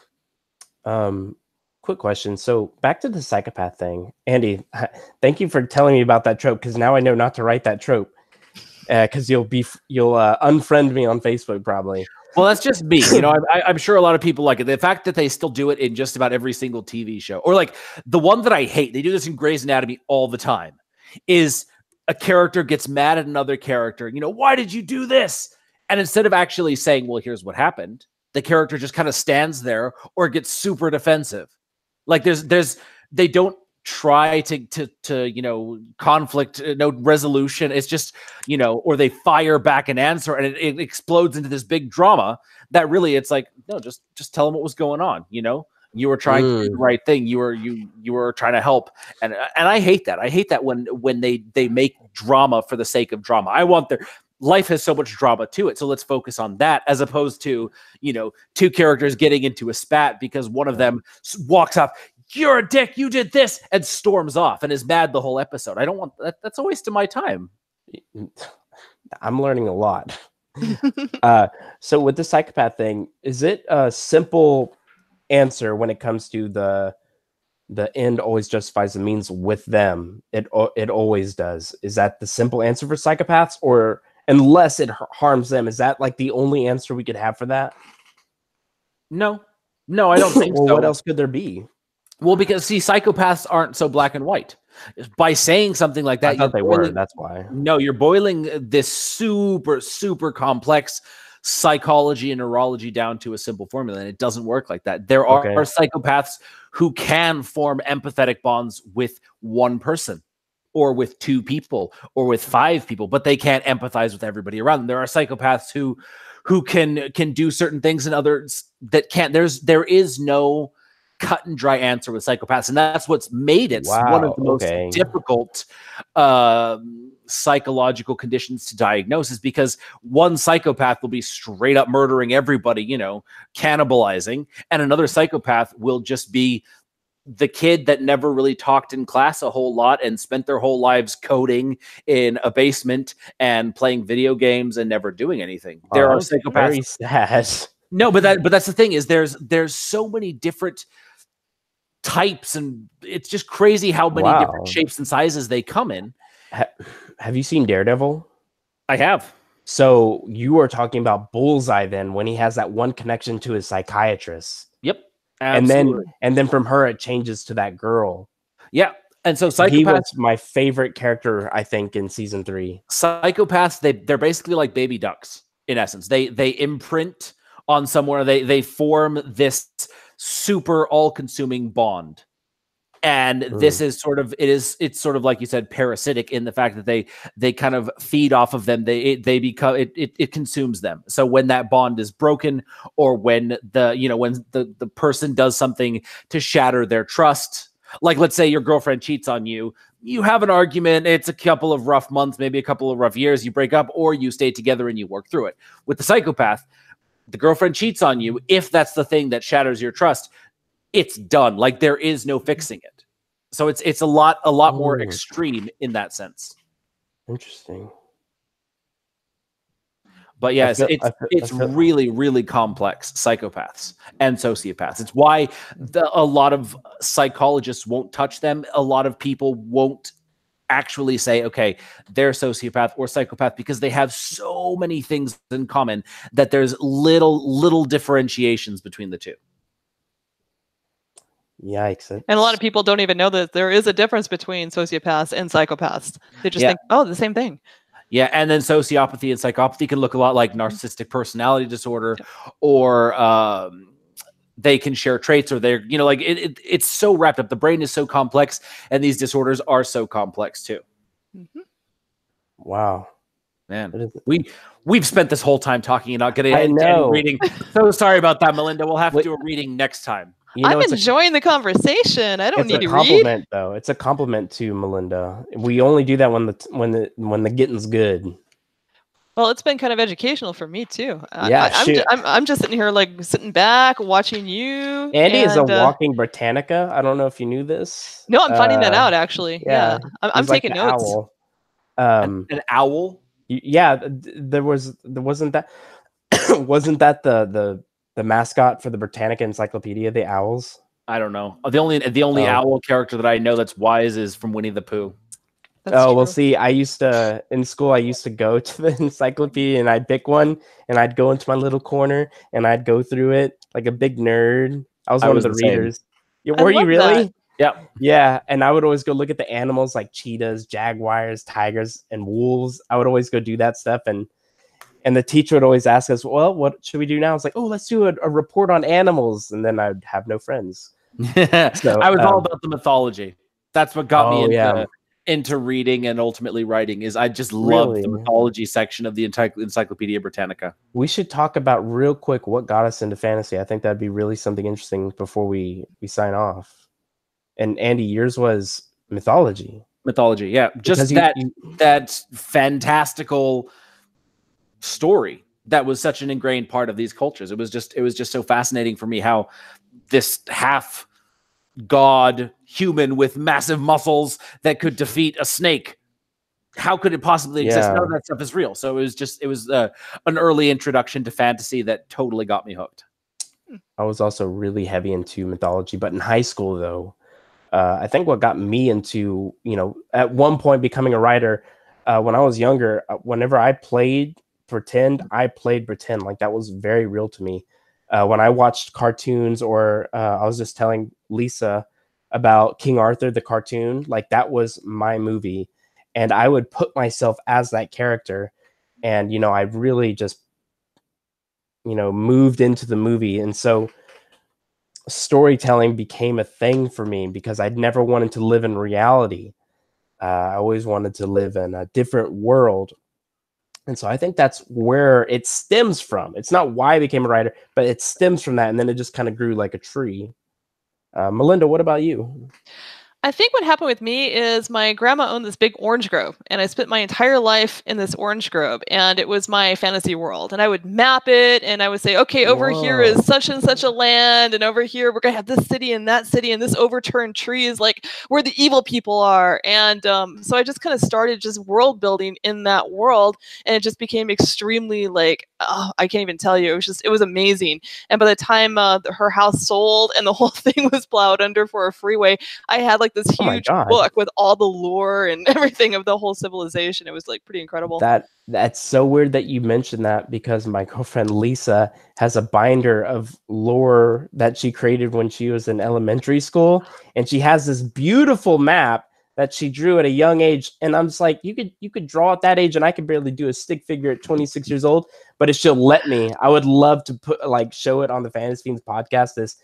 quick question. So back to the psychopath thing, Andy. Thank you for telling me about that trope, because now I know not to write that trope. Because you'll unfriend me on Facebook probably. Well, that's just me. You know, I'm sure a lot of people like it. The fact that they still do it in just about every single TV show, or like the one that I hate, they do this in Grey's Anatomy all the time, is a character gets mad at another character. You know, why did you do this? And instead of actually saying, well, here's what happened, the character just kind of stands there or gets super defensive. Like they don't try to conflict, no resolution. It's just, or they fire back an answer and it explodes into this big drama that really it's like, no, just tell them what was going on. You were trying to do the right thing. You were trying to help. And I hate that. I hate that when they make drama for the sake of drama. I want life has so much drama to it. So let's focus on that, as opposed to, two characters getting into a spat because one of them walks up, you're a dick, you did this, and storms off and is mad the whole episode. I don't want that. That's a waste of my time. I'm learning a lot. So with the psychopath thing, is it a simple answer when it comes to the end always justifies the means with them? It always does. Is that the simple answer for psychopaths, or unless it harms them? Is that like the only answer we could have for that? No, I don't think well, so. What else could there be? Well, because see, psychopaths aren't so black and white. By saying something like that, I thought they were. That's why. No, you're boiling this super, super complex psychology and neurology down to a simple formula, and it doesn't work like that. There are psychopaths who can form empathetic bonds with one person, or with two people, or with five people, but they can't empathize with everybody around them. There are psychopaths who can do certain things, and others that can't. There is no cut and dry answer with psychopaths, and that's what's made it one of the most difficult psychological conditions to diagnose, is because one psychopath will be straight up murdering everybody, cannibalizing, and another psychopath will just be the kid that never really talked in class a whole lot and spent their whole lives coding in a basement and playing video games and never doing anything. There are psychopaths. Very sad. No, but that's the thing, is there's so many different types, and it's just crazy how many different shapes and sizes they come in. Have you seen Daredevil? I have. So you are talking about Bullseye then, when he has that one connection to his psychiatrist. Yep. Absolutely. And then from her it changes to that girl. Yeah. And so he was my favorite character, I think, in season 3. Psychopaths, they're basically like baby ducks in essence. They imprint on somewhere, they form this super all-consuming bond. And this is it's sort of like you said, parasitic, in the fact that they kind of feed off of them. They become it consumes them. So when that bond is broken, or when the person does something to shatter their trust, like let's say your girlfriend cheats on you, you have an argument, it's a couple of rough months, maybe a couple of rough years, you break up, or you stay together and you work through it. With the psychopath, the girlfriend cheats on you. If that's the thing that shatters your trust, it's done. Like there is no fixing it. So it's a lot more extreme in that sense. Interesting. But yes, it's really, really complex, psychopaths and sociopaths. It's why a lot of psychologists won't touch them. A lot of people won't actually say, okay, they're sociopath or psychopath, because they have so many things in common that there's little differentiations between the two. Yikes. And a lot of people don't even know that there is a difference between sociopaths and psychopaths. They just think, oh, the same thing. Yeah, and then sociopathy and psychopathy can look a lot like narcissistic personality disorder, or they can share traits, or they're, it's so wrapped up. The brain is so complex, and these disorders are so complex too. Mm-hmm. Wow. Man, we've spent this whole time talking and not getting any reading. So sorry about that, Melinda. We'll have to do a reading next time. I'm enjoying the conversation. I don't need to read. It's a compliment, though. It's a compliment to Melinda. We only do that when the getting's good. Well, it's been kind of educational for me too. Yeah, I'm just sitting here sitting back watching you. Andy is a walking Britannica. I don't know if you knew this. No, I'm finding that out actually. Yeah, I'm taking like notes. Owl. An owl. Yeah, there wasn't that wasn't that the mascot for the Britannica Encyclopedia, the owls? I don't know. The only owl character that I know that's wise is from Winnie the Pooh. That's well, true. see, I used to in school. I used to go to the encyclopedia and I'd pick one, and I'd go into my little corner and I'd go through it like a big nerd. I was one of the the same. readers. Yeah, I were you love really? that. Yep. Yeah, and I would always go look at the animals like cheetahs, jaguars, tigers, and wolves. I would always go do that stuff, and the teacher would always ask us, "Well, what should we do now?" I was like, "Oh, let's do a report on animals," and then I'd have no friends. So, I was all about the mythology. That's what got me oh yeah, into reading and ultimately writing. Is I just loved the really. mythology section of the Encyclopedia Britannica. We should talk about real quick what got us into fantasy. I think that'd be really something interesting before we sign off. And Andy, yours was mythology. Mythology, yeah, just that fantastical story that was such an ingrained part of these cultures. It was just so fascinating for me how this half god human with massive muscles that could defeat a snake. How could it possibly exist? None of that stuff is real. So it was an early introduction to fantasy that totally got me hooked. I was also really heavy into mythology, but in high school though, I think what got me into, at one point becoming a writer, when I was younger, whenever I played pretend, like that was very real to me. When I watched cartoons, or I was just telling Lisa about King Arthur, the cartoon, like that was my movie. And I would put myself as that character. And, I really just, moved into the movie. And so storytelling became a thing for me because I'd never wanted to live in reality. I always wanted to live in a different world. And so I think that's where it stems from. It's not why I became a writer, but it stems from that. And then it just kind of grew like a tree. Melinda, what about you? I think what happened with me is my grandma owned this big orange grove, and I spent my entire life in this orange grove, and it was my fantasy world. And I would map it, and I would say, okay, over here is such and such a land, and over here we're gonna have this city, and this overturned tree is like where the evil people are. And so I just kind of started just world building in that world, and it just became extremely like, oh, I can't even tell you. It was amazing. And by the time her house sold and the whole thing was plowed under for a freeway, I had like this huge book with all the lore and everything of the whole civilization. It was like pretty incredible. That's so weird that you mentioned that, because my girlfriend Lisa has a binder of lore that she created when she was in elementary school, and she has this beautiful map that she drew at a young age. And I'm just like, you could draw at that age, and I could barely do a stick figure at 26 years old. But if she'll let me, I would love to show it on the Fantasy Fiends podcast. This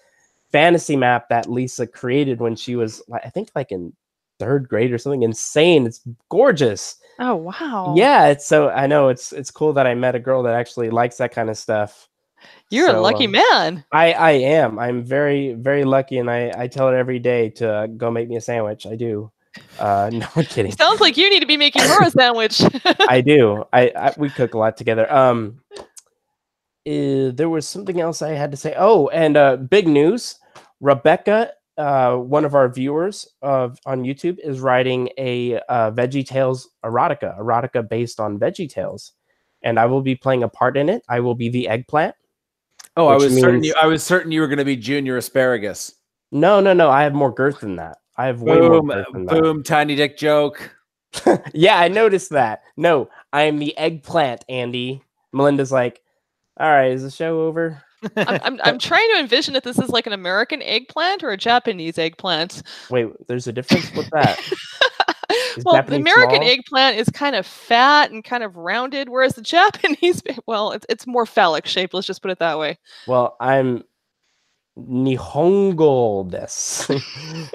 fantasy map that Lisa created when she was, I think, like in 3rd grade or something insane. It's gorgeous. Oh, wow. Yeah, I know it's cool that I met a girl that actually likes that kind of stuff. You're a lucky man. I am. I'm very, very lucky, and I tell her every day to go make me a sandwich. I do. No, I'm kidding. Sounds like you need to be making her a sandwich. I do. We cook a lot together. There was something else I had to say. Oh, and big news. Rebecca, one of our viewers on YouTube, is writing a VeggieTales erotica based on VeggieTales, and I will be playing a part in it. I will be the eggplant. Oh, I was certain you were going to be Junior Asparagus. No. I have more girth than that. I have way more girth than that. Boom, tiny dick joke. Yeah, I noticed that. No, I am the eggplant, Andy. Melinda's like, all right, is the show over? I'm trying to envision if this is like an American eggplant or a Japanese eggplant. Wait, there's a difference with that. Well, Japanese the American eggplant is kind of fat and kind of rounded, whereas the Japanese, well, it's more phallic shaped. Let's just put it that way. Well, I'm Nihongo desu.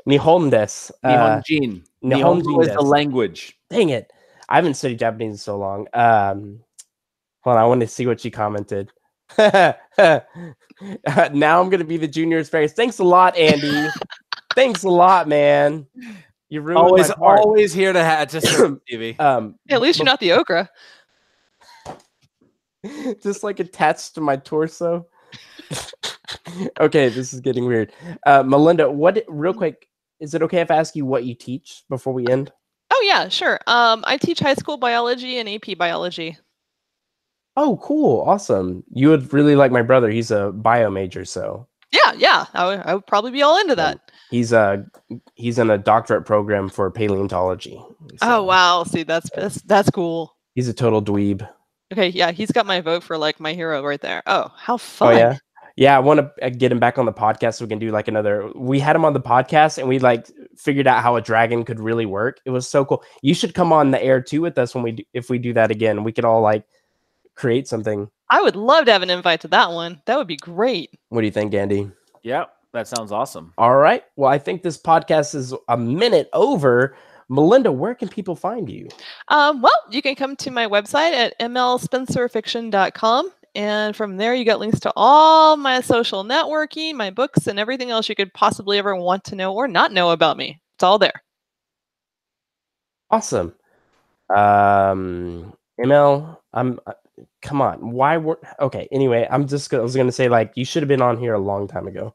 Nihon desu. Nihonjin. Nihongo is the language. Dang it. I haven't studied Japanese in so long. Hold on, I want to see what she commented. Now I'm going to be the Junior Asparagus. Thanks a lot, Andy. Thanks a lot, man. You ruined my part. Always here to serve, Stevie. At least you're not the okra. Just like attached to my torso. Okay, this is getting weird. Melinda, real quick, is it okay if I ask you what you teach before we end? Oh yeah, sure. I teach high school biology and AP biology. Oh, cool. Awesome. You would really like my brother. He's a bio major, so. Yeah. I would probably be all into that. He's in a doctorate program for paleontology. Oh wow, see that's cool. He's a total dweeb. Okay, yeah, he's got my vote for like my hero right there. Oh, how Oh fun. yeah. Yeah, I want to get him back on the podcast so we can do like another. We had him on the podcast and we like figured out how a dragon could really work. It was so cool. You should come on the air too with us if we do that again. We could all like create something. I would love to have an invite to that one. That would be great. What do you think, Andy? Yeah, that sounds awesome. All right. Well, I think this podcast is a minute over. Melinda, where can people find you? Well, you can come to my website at mlspencerfiction.com. And from there, you get links to all my social networking, my books, and everything else you could possibly ever want to know or not know about me. It's all there. Awesome. ML, come on. Why were okay? Anyway, I was gonna say like you should have been on here a long time ago.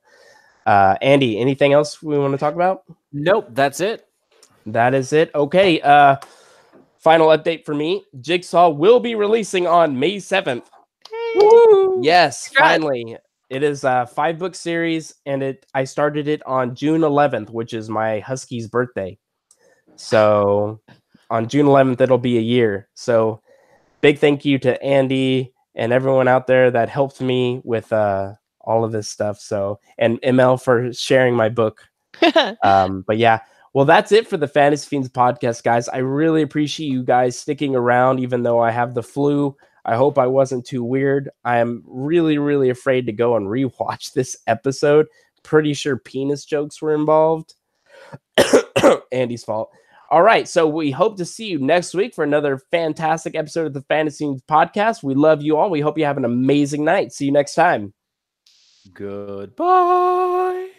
Andy, anything else we want to talk about? Nope, that's it. That is it. Okay. Final update for me. Jigsaw will be releasing on May 7th. Woo! Yes, Congrats. finally. It is a 5-book series, and I started it on June 11th, which is my husky's birthday. So on June 11th, it'll be a year. So big thank you to Andy and everyone out there that helped me with all of this stuff. So, and ML for sharing my book. But yeah, well, that's it for the Fantasy Fiends podcast, guys. I really appreciate you guys sticking around, even though I have the flu. I hope I wasn't too weird. I am really, really afraid to go and rewatch this episode. Pretty sure penis jokes were involved. Andy's fault. All right, so we hope to see you next week for another fantastic episode of the Fantasy Fiends podcast. We love you all. We hope you have an amazing night. See you next time. Goodbye.